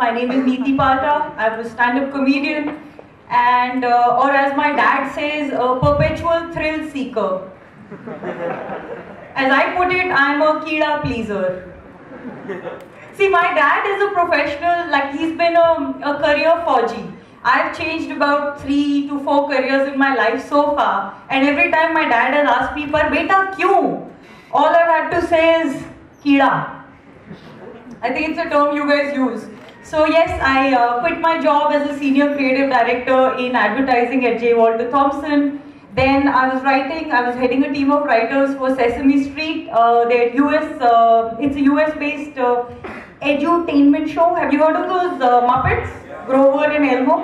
My name is Neeti Palta. I'm a stand-up comedian, and or as my dad says, a perpetual thrill seeker. As I put it, I'm a kida pleaser. See, my dad is a professional, like he's been a career Fauji. I've changed about 3 to 4 careers in my life so far, and every time my dad has asked me, "Par beta, kyun?" All I've had to say is, "Kida." I think it's a term you guys use. So yes, I quit my job as a senior creative director in advertising at J. Walter Thompson. Then I was heading a team of writers for Sesame Street. They're it's a US-based edutainment show. Have you heard of those Muppets? Grover and Elmo.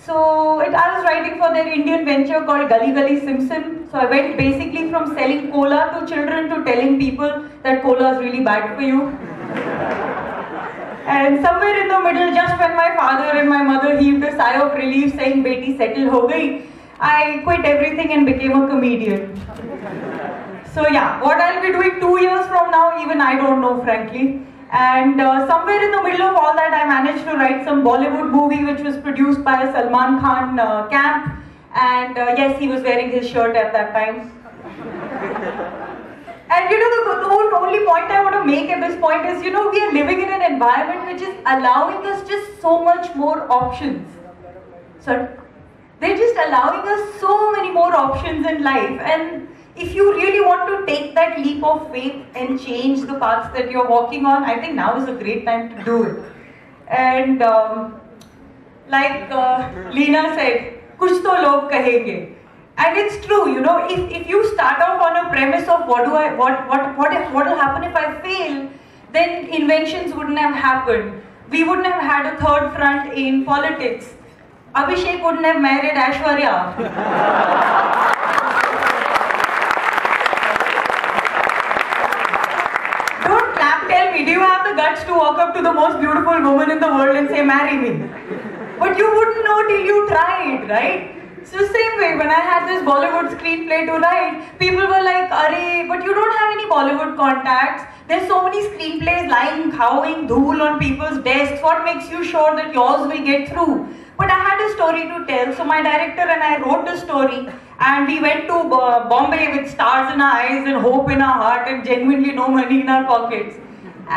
So I was writing for their Indian venture called Gali Simpson. So I went basically from selling cola to children to telling people that cola is really bad for you. And somewhere in the middle, just when my father and my mother heaved a sigh of relief saying, "Beti, settle ho gayi," I quit everything and became a comedian. So yeah, what I'll be doing 2 years from now, even I don't know, frankly. And somewhere in the middle of all that, I managed to write some Bollywood movie which was produced by a Salman Khan camp. And yes, he was wearing his shirt at that time. And you know, the only point I want to make at this point is, you know, we are living in an environment which is allowing us just so much more options. So they're just allowing us so many more options in life. And if you really want to take that leap of faith and change the paths that you're walking on, I think now is a great time to do it. And like Leena said, "Kuch to log kahenge." And it's true, you know, if you start off on a premise of what will happen if I fail, then inventions wouldn't have happened. We wouldn't have had a third front in politics. Abhishek wouldn't have married Aishwarya. Don't clap, tell me, do you have the guts to walk up to the most beautiful woman in the world and say, "Marry me"? But you wouldn't know till you tried, right? So same way, when I had this Bollywood screenplay to write, people were like, "Arey, but you don't have any Bollywood contacts. There's so many screenplays lying, khawing dhool on people's desks. What makes you sure that yours will get through?" But I had a story to tell, so my director and I wrote the story, and we went to Bombay with stars in our eyes and hope in our heart and genuinely no money in our pockets.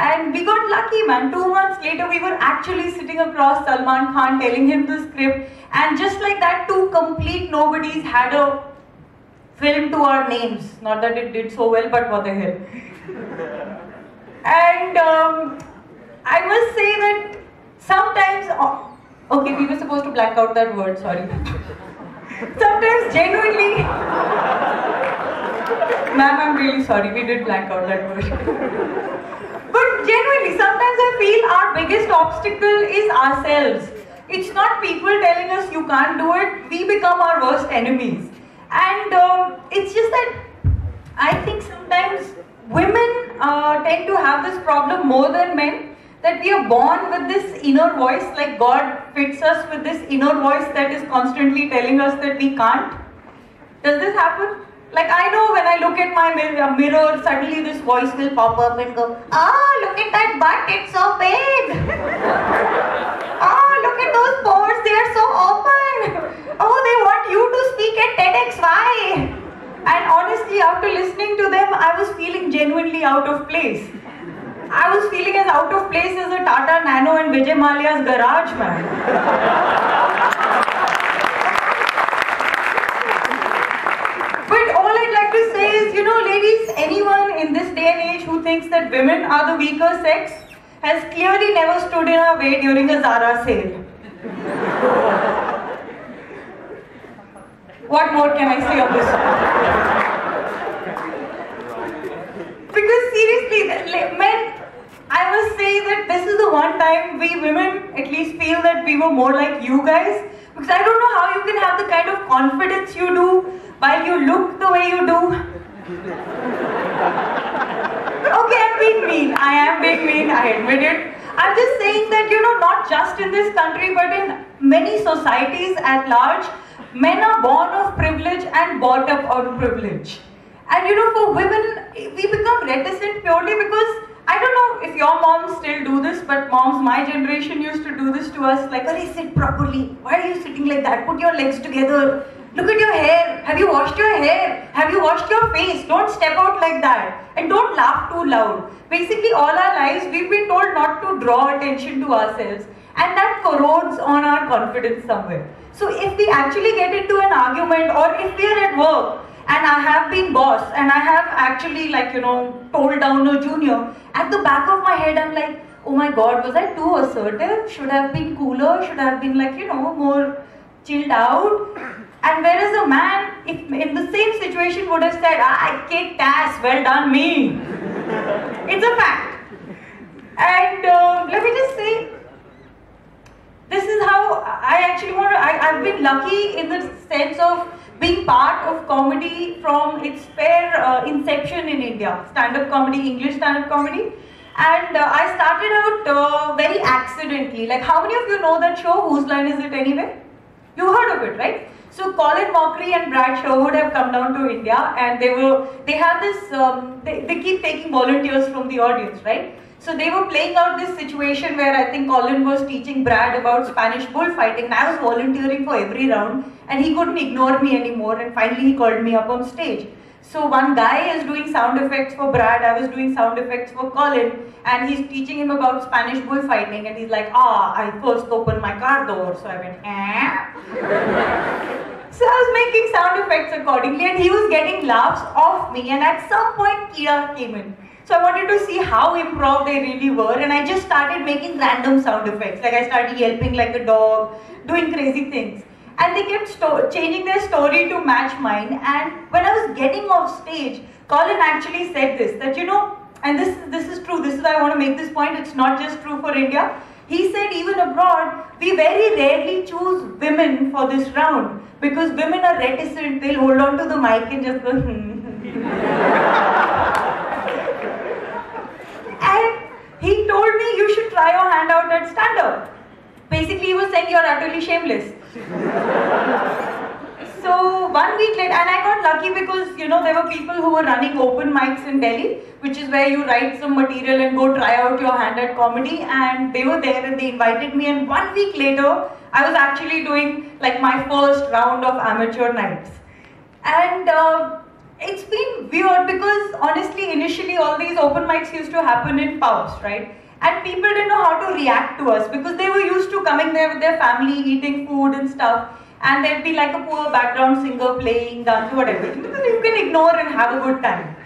And we got lucky, man. 2 months later, we were actually sitting across Salman Khan telling him the script. And just like that, 2 complete nobodies had a film to our names. Not that it did so well, but what the hell. And I must say that sometimes... okay, we were supposed to blank out that word, sorry. Sometimes genuinely... Ma'am, I'm really sorry, we did blank out that word. But genuinely, sometimes I feel our biggest obstacle is ourselves. It's not people telling us you can't do it, we become our worst enemies. And it's just that I think sometimes women tend to have this problem more than men, that we are born with this inner voice, like God fits us with this inner voice that is constantly telling us that we can't. Does this happen? Like, I know when I look at my mirror, suddenly this voice will pop up and go, "Ah, look at that butt, it's so big. Ah, look at those pores, they are so open. Oh, they want you to speak at TEDxMSIT." And honestly, after listening to them, I was feeling genuinely out of place. I was feeling as out of place as a Tata Nano in Vijay Mallya's garage, man. But all I'd like to say is, you know, ladies, anyone in this day and age who thinks that women are the weaker sex has clearly never stood in our way during a Zara sale. What more can I say on this? Because seriously, men, I must say that this is the one time we women at least feel that we were more like you guys. Because I don't know how you can have the kind of confidence you do while you look the way you do. Okay, I'm being mean. I am being mean, I admit it. I'm just saying that, you know, not just in this country, but in many societies at large, men are born of privilege and brought up out of privilege. And you know, for women, we become reticent purely because, I don't know if your moms still do this, but moms my generation used to do this to us, like, "Arey, sit properly. Why are you sitting like that? Put your legs together. Look at your hair. Have you washed your hair? Have you washed your face? Don't step out like that. And don't laugh too loud." Basically, all our lives, we've been told not to draw attention to ourselves. And that corrodes on our confidence somewhere. So if we actually get into an argument, or if we are at work, and I have been boss, and I have actually, like, told down a junior, at the back of my head, I'm like, oh my God, was I too assertive? Should I have been cooler? Should I have been, like, more chilled out? And whereas a man, if in the same situation, would have said, I kicked ass, well done me. It's a fact. And let me just say, this is how I actually I've been lucky in the sense of being part of comedy from its fair inception in India. Stand-up comedy, English stand-up comedy. And I started out very accidentally. Like, how many of you know that show, Whose Line Is It Anyway? You heard of it, right? So Colin, Mochrie and Brad Sherwood have come down to India, and they have this, they keep taking volunteers from the audience, right? So they were playing out this situation where I think Colin was teaching Brad about Spanish bullfighting, and I was volunteering for every round, and he couldn't ignore me anymore, and finally he called me up on stage. So one guy is doing sound effects for Brad, I was doing sound effects for Colin, and he's teaching him about Spanish bullfighting, and he's like, I first opened my car door, so I went, So I was making sound effects accordingly, and he was getting laughs off me, and at some point Kira came in. So I wanted to see how improv they really were, and I just started making random sound effects. Like, I started yelping like a dog, doing crazy things. And they kept changing their story to match mine. And when I was getting off stage, Colin actually said this, that and this is true, this is why I want to make this point, it's not just true for India. He said even abroad, we very rarely choose women for this round, because women are reticent, they'll hold on to the mic and just go, And he told me, you should try your hand out at stand-up. Basically, he was saying you're utterly shameless. So 1 week later, and I got lucky because, there were people who were running open mics in Delhi, which is where you write some material and go try out your hand at comedy, and they were there and they invited me, and 1 week later, I was actually doing like my first round of amateur nights. And it's been weird because honestly, initially all these open mics used to happen in pubs, right? And people didn't know how to react to us because they were used to coming there with their family, eating food and stuff, and there'd be like a poor background singer playing, dance, whatever. You can ignore and have a good time.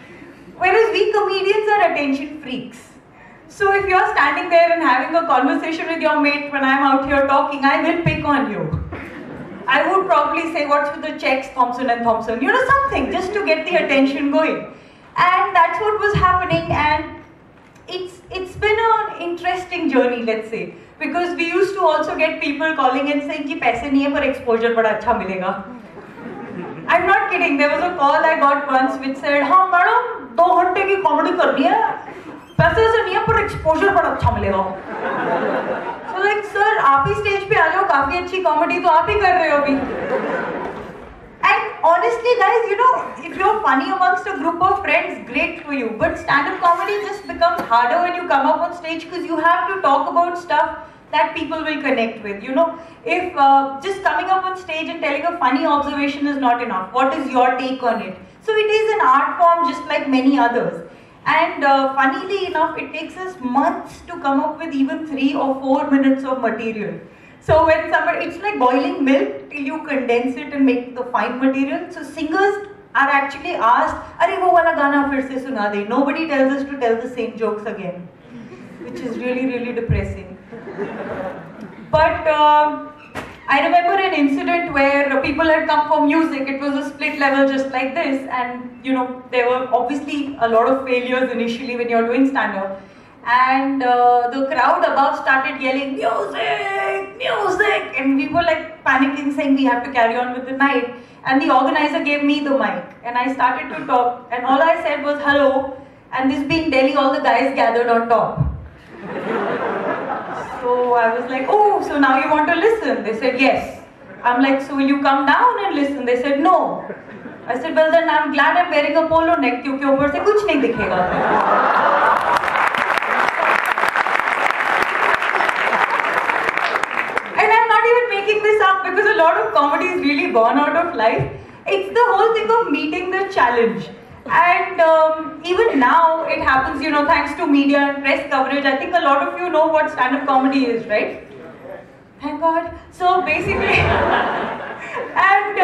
Whereas we comedians are attention freaks. So if you're standing there and having a conversation with your mate when I'm out here talking, I will pick on you. I would probably say, what's with the checks, Thompson and Thompson? Something, just to get the attention going. And that's what was happening, and it's been an interesting journey, let's say. Because we used to also get people calling and saying कि पैसे नहीं है पर exposure बड़ा अच्छा मिलेगा. I'm not kidding. There was a call I got once which said, हाँ madam 2 घंटे की कॉमेडी करनी है, पैसे से नहीं है पर exposure बड़ा अच्छा मिलेगा. So like, sir, आप ही स्टेज पे आ जाओ, काफी अच्छी कॉमेडी तो आप ही कर रहे हो अभी. And honestly, guys, if you're funny amongst a group of friends, great for you. But stand-up comedy just becomes harder when you come up on stage because you have to talk about stuff that people will connect with. If just coming up on stage and telling a funny observation is not enough, what is your take on it? So it is an art form just like many others. And funnily enough, it takes us months to come up with even 3 or 4 minutes of material. So when it's like boiling milk till you condense it and make the fine material. So singers are actually asked, "Arey wo wala gana fir se suna de." Nobody tells us to tell the same jokes again, which is really, really depressing. But I remember an incident where people had come for music. It was a split level just like this, and there were obviously a lot of failures initially when you're doing stand-up. And the crowd above started yelling, "Music! Music!" And we were like panicking, saying we have to carry on with the night. And the organizer gave me the mic, and I started to talk. And all I said was, "Hello." And this being Delhi, all the guys gathered on top. So I was like, "Oh, so now you want to listen?" They said, "Yes." I'm like, "So will you come down and listen?" They said, "No." I said, "Well then I'm glad I'm wearing a polo neck, क्योंकि ऊपर से कुछ नहीं दिखेगा." born out of life. It's the whole thing of meeting the challenge. And even now it happens, you know, thanks to media and press coverage. I think a lot of you know what stand-up comedy is, right? Thank God. So basically, and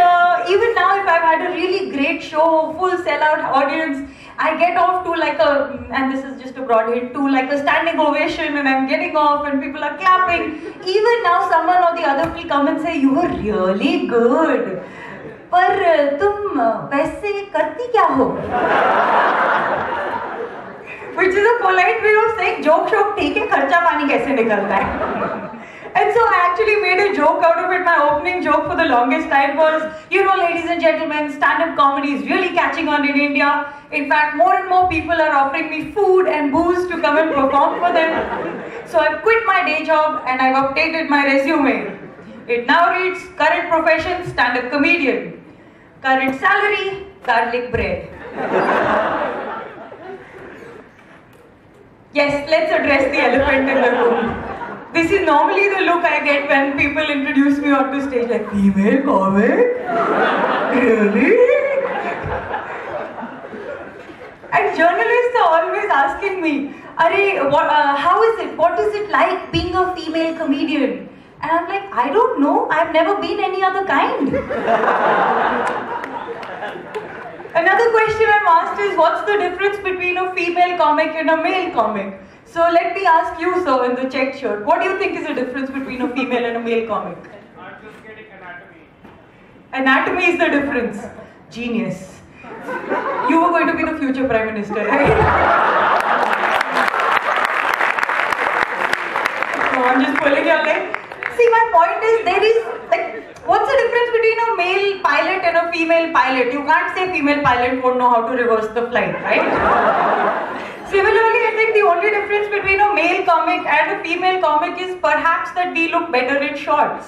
even now if I've had a really great show, full sellout audience, I get off to like a, and this is just a broad hint, to like a standing ovation, and I'm getting off and people are clapping. Even now someone or the other will come and say, you were really good. पर तुम वैसे करती क्या हो? Which is a polite way of saying joke ठीक है, खर्चा पानी कैसे निकलता है? And so I actually made a joke out of it. My opening joke for the longest time was, you know, ladies and gentlemen, stand-up comedy is really catching on in India. In fact, more and more people are offering me food and booze to come and perform for them. So I've quit my day job and I've updated my resume. It now reads, current profession, stand-up comedian. Current salary, garlic bread. Yes, let's address the elephant in the room. This is normally the look I get when people introduce me onto stage, like, female comic? Really? And journalists are always asking me, how is it? What is it like being a female comedian? And I'm like, I don't know. I've never been any other kind. Another question I'm asked is, what's the difference between a female comic and a male comic? So let me ask you, sir, in the checked shirt, what do you think is the difference between a female and a male comic? I'm just getting anatomy. Anatomy is the difference. Genius. You were going to be the future Prime Minister, right? So I'm just pulling your leg. See, my point is, there is, like, what's the difference between a male pilot and a female pilot? You can't say female pilot won't know how to reverse the flight, right? Similarly, I think the only difference between a male comic and a female comic is perhaps that we look better in shorts.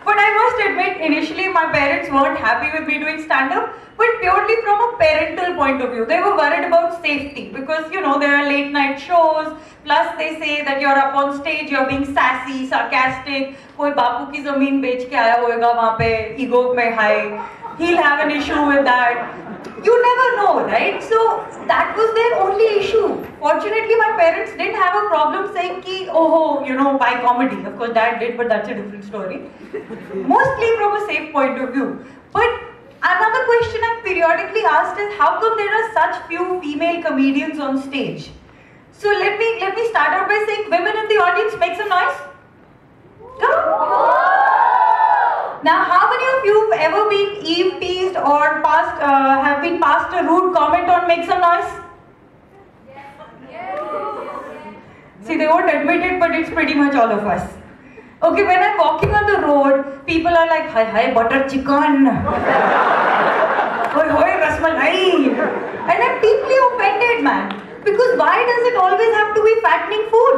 But I must admit, initially my parents weren't happy with me doing stand-up, but purely from a parental point of view. They were worried about safety because, you know, there are late night shows, plus they say that you're up on stage, you're being sassy, sarcastic, koi bapu ki zameen bech ke aaya hoega wahan pe, ego mein high, he'll have an issue with that. You never know, right? So that was their only issue. Fortunately, my parents didn't have a problem saying ki, oh, you know, buy comedy. Of course, dad did, but that's a different story. Mostly from a safe point of view. But another question I'm periodically asked is, how come there are such few female comedians on stage? So let me start out by saying, women in the audience, make some noise. Come. Now, how many of you have ever been eve-teased or have been passed a rude comment on? Make some noise. Yes. See, they won't admit it, but it's pretty much all of us. Okay, when I'm walking on the road, people are like, hi, butter chicken. Hoi, rasmalai. And I'm deeply offended, man. Because why does it always have to be fattening food?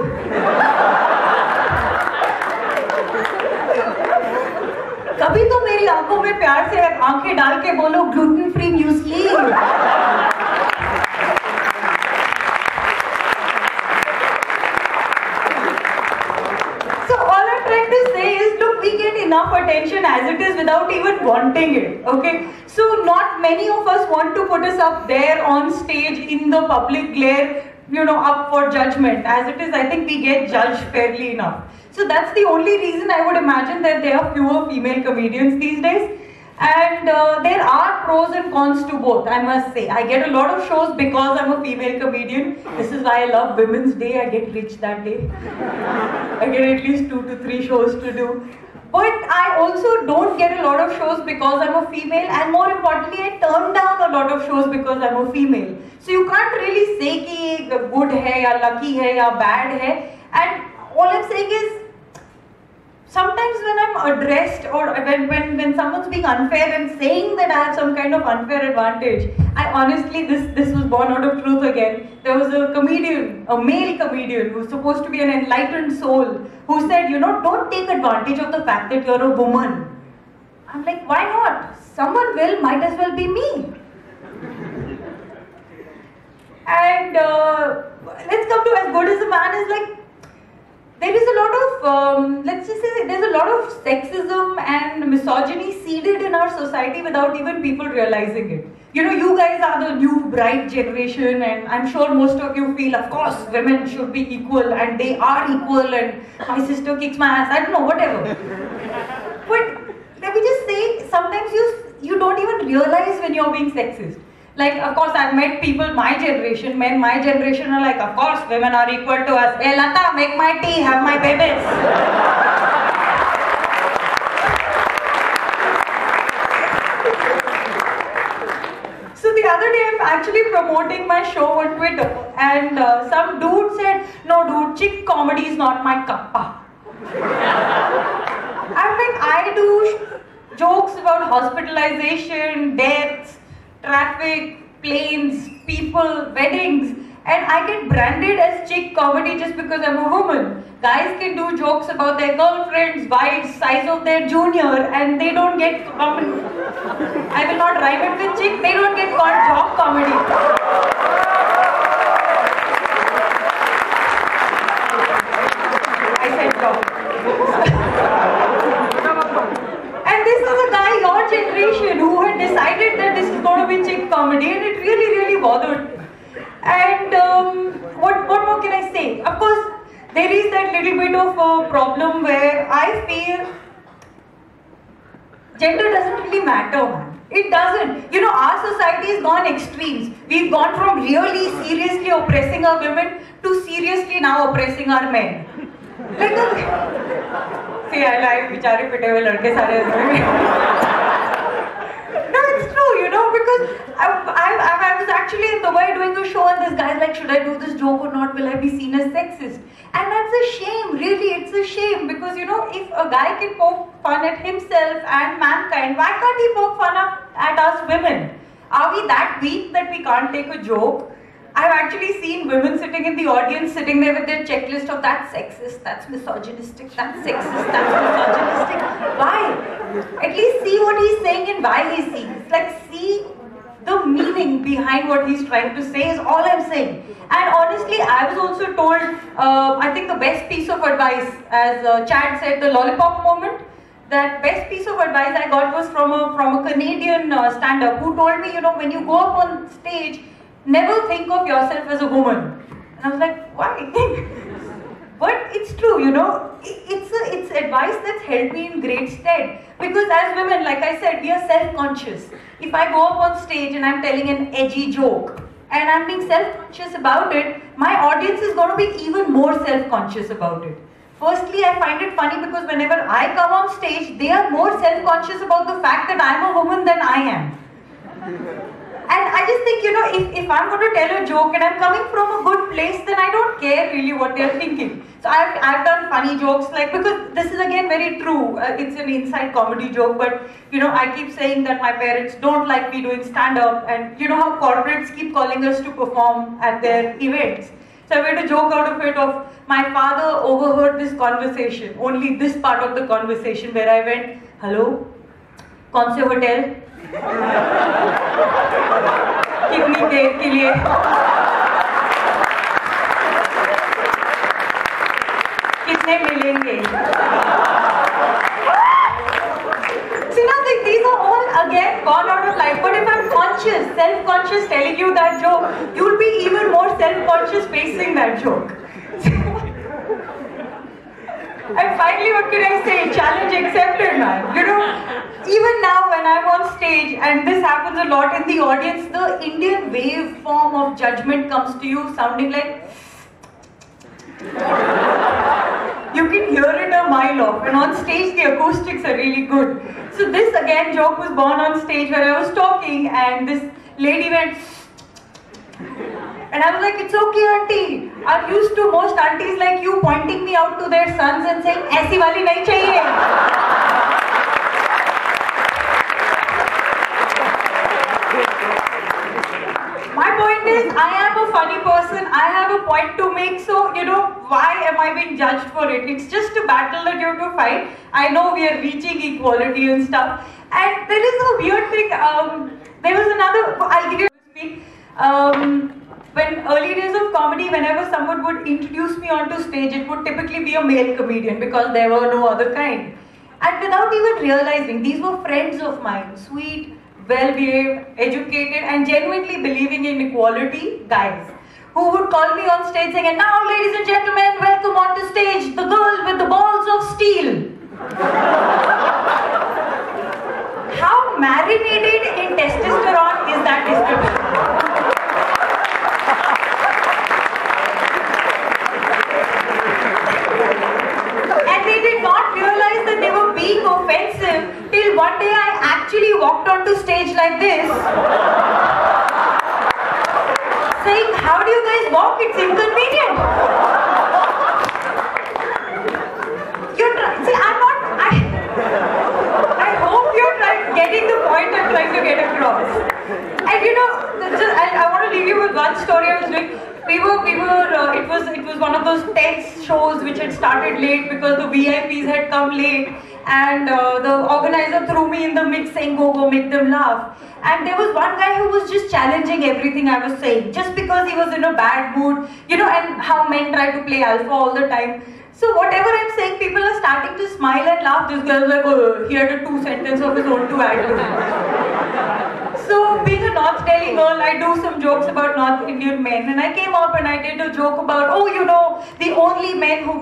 कभी तो मेरी आंखों में प्यार से आंखें डाल के बोलो gluten free muesli. So all I'm trying to say is, look, we get enough attention as it is without even wanting it. Okay, so not many of us want to put us up there on stage in the public glare, you know, up for judgment. As it is, I think we get judged fairly enough. So that's the only reason I would imagine that there are fewer female comedians these days. And there are pros and cons to both, I must say. I get a lot of shows because I'm a female comedian. This is why I love Women's Day. I get rich that day. I get at least 2 to 3 shows to do. But I also don't get a lot of shows because I'm a female, and more importantly, I turn down a lot of shows because I'm a female. So you can't really say ki good hai, ya lucky hai, ya bad hai. And all I'm saying is, sometimes when I'm addressed or when someone's being unfair and saying that I have some kind of unfair advantage, I honestly, this was born out of truth again. There was a comedian, a male comedian who's supposed to be an enlightened soul, who said, you know, don't take advantage of the fact that you're a woman. I'm like, why not? Someone will, might as well be me. And let's come to as good as a man is like, there is a lot of, let's just say, there's a lot of sexism and misogyny seeded in our society without even people realizing it. You know, you guys are the new bright generation, and I'm sure most of you feel, of course, women should be equal, and they are equal, and my sister kicks my ass, I don't know, whatever. But let me just say, sometimes you don't even realize when you're being sexist. Like, of course, I've met people my generation, men my generation are like, of course, women are equal to us. Hey, Lata, make my tea, have my babies. So the other day, I'm actually promoting my show on Twitter, and some dude said, no dude, chick comedy is not my kappa. I'm like, I do jokes about hospitalization, deaths, traffic, planes, people, weddings, and I get branded as chick comedy just because I'm a woman. Guys can do jokes about their girlfriends, wives, size of their junior, and they don't get common. I will not rhyme it with chick, they don't get called jock comedy. I said jock. And this is a guy, your generation, who had decided that this is going to be chick comedy, and it really, really bothered me. And what more can I say? Of course, there is that little bit of a problem where I feel gender doesn't really matter, man. It doesn't. You know, our society has gone extremes. We've gone from really seriously oppressing our women to seriously now oppressing our men. Like see, I like bichare pite hue ladke sare. No, it's true, you know, because I was actually in Dubai doing a show, and this guy's like, should I do this joke or not? Will I be seen as sexist? And that's a shame, really, it's a shame, because, you know, if a guy can poke fun at himself and mankind, why can't he poke fun at us women? Are we that weak that we can't take a joke? I've actually seen women sitting in the audience, sitting there with their checklist of that's sexist, that's misogynistic, that's sexist, that's misogynistic. Why? At least see what he's saying and why he's saying. It's like, see the meaning behind what he's trying to say is all I'm saying. And honestly, I was also told, I think the best piece of advice, as Chad said, the lollipop moment, that best piece of advice I got was from a Canadian stand-up who told me, you know, when you go up on stage, never think of yourself as a woman. And I was like, why? But it's true, you know, it's advice that's held me in great stead. Because as women, like I said, we are self-conscious. If I go up on stage and I'm telling an edgy joke, and I'm being self-conscious about it, my audience is going to be even more self-conscious about it. Firstly, I find it funny because whenever I come on stage, they are more self-conscious about the fact that I'm a woman than I am. And I just think, you know, if I'm going to tell a joke and I'm coming from a good place, then I don't care really what they're thinking. So I've done funny jokes, like, because this is again very true. It's an inside comedy joke, but, you know, I keep saying that my parents don't like me doing stand-up, and you know how corporates keep calling us to perform at their events. So I made a joke out of it of, my father overheard this conversation, only this part of the conversation, where I went, hello, kaun se hotel? कितनी देर के लिए? कितने मिलेंगे? See, now these are all again gone out of life. But if I'm conscious, self-conscious telling you that joke, you'll be even more self-conscious facing that joke. And finally, what can I say? Challenge accepted, man. You know, even now when I'm on stage, and this happens a lot in the audience, the Indian wave form of judgment comes to you sounding like... You can hear it a mile off, and on stage the acoustics are really good. So this again joke was born on stage where I was talking, and this lady went... And I was like, it's okay, auntie. I'm used to most aunties like you pointing me out to their sons and saying, "Aisi wali nahi chahiye." My point is, I am a funny person. I have a point to make. So, you know, why am I being judged for it? It's just a battle that you have to fight. I know we are reaching equality and stuff. And there is a weird thing. There was another. I'll give you a speak. When early days of comedy. comedy, whenever someone would introduce me onto stage, it would typically be a male comedian because there were no other kind. And without even realizing, these were friends of mine, sweet, well-behaved, educated, and genuinely believing in equality guys, who would call me on stage saying, "And now, ladies and gentlemen, welcome onto stage, the girl with the balls of steel." How marinated in testosterone is that description? And they did not realize that they were being offensive till one day I actually walked onto stage like this, saying, "How do you guys walk? It's inconvenient." See, I hope you're getting the point I'm trying to get across. And you know, I want to leave you with one story I was doing. It was one of those TEDx shows which had started late because the VIPs had come late, and the organizer threw me in the mix saying, go, make them laugh. And there was one guy who was just challenging everything I was saying, just because he was in a bad mood, you know, and how men try to play alpha all the time. So whatever I'm saying, people are starting to smile and laugh. This girl's like, oh, he had a 2-sentence of his own to add to it. So being a North Delhi girl, I do some jokes about North Indian men, and I came up and I did a joke about, oh, you know, the only men who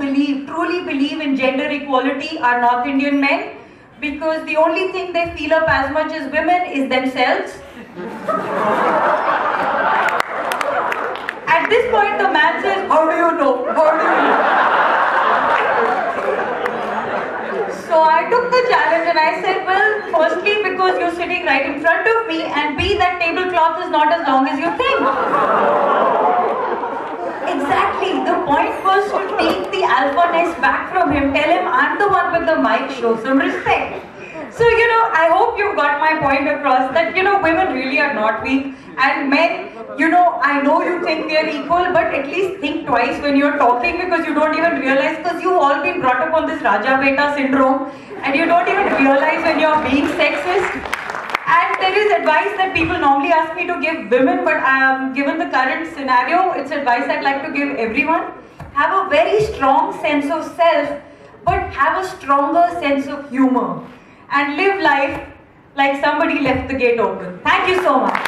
truly believe in gender equality are North Indian men, because the only thing they feel up as much as women is themselves. At this point, the man says, "How do you know? How do you know?" So I took the challenge and I said, well, firstly, because you're sitting right in front of me, and B, that tablecloth is not as long as you think. Exactly. The point was to take the alphaness back from him, tell him I'm the one with the mic, show some respect. So, you know, I hope you've got my point across that, you know, women really are not weak. And men, you know, I know you think they're equal, but at least think twice when you're talking, because you don't even realize, because you've all been brought up on this Raja Beta syndrome, and you don't even realize when you're being sexist. And there is advice that people normally ask me to give women, but given the current scenario, it's advice I'd like to give everyone. Have a very strong sense of self, but have a stronger sense of humor. And live life like somebody left the gate open. Thank you so much.